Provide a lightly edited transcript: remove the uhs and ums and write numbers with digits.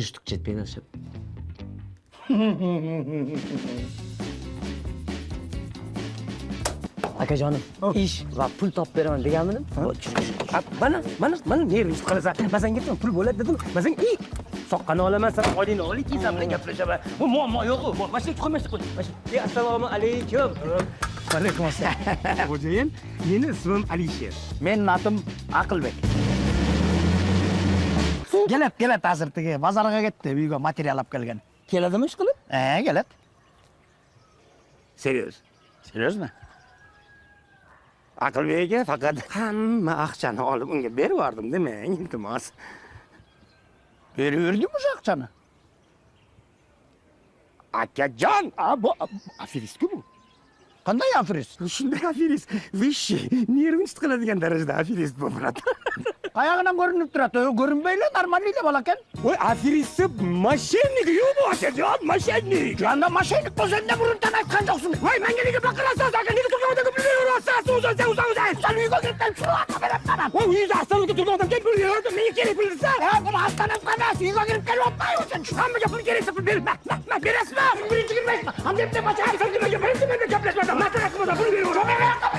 tinchlik yetmay qolsa. Akajonim, ish va pul topib beraman deganmidim? Mana nervingiz qilasa, mazanga pul bo'ladi dedim. Mazang soqqani olaman, sen oydingni oling, sen bilan gaplashaman. Bu muammo yo'q-ku. Mashina qo'y. Assalomu alaykum. Alaykum assalom. Xo'jayin, meni ismim Alisher. Men atim Aqilbek. Kelat hozirgi bozorga ketdi, uyga material olib kelgan. Keladimi ish qilib? Kelat. Serios. Seriozmi? Aqilbekga faqat hamma aqchani olib unga berib yubordim demang, iltimos. Beraverdim o'sha aqchani. Akajon, bu aferistku bu. Qanday aferist? Shunday aferist. Vishi, nervingiz qiladigan darajada aferist bu, brat. Qayog'idan ko'rinib turadi. Ko'rinmayli, normalniy deb olakan. Voy, aferist, mashinnik yo'q bu, akajon, mashinnik. Yanda mashinnik bo'lsa-da burundan aytgan joqsiz. Voy, menga nega baqirasiz? Aka, nega turgandan pul berasiz? O'zing. Sen uyga kirib turib beraman. Voy, uyda hastalikka turgandan keyin pul berdim. Menga kerak pul desa. Bu hastanak emas, uyga kirib kelyapman o'zing. Hammaga pul keraksa pul berib. Berasizmi? Birinchi kirmaysiz. Hamdebde bacha, sen nimaga birinchi gaplashmadim. Maslahat qilmadim, pul beraman.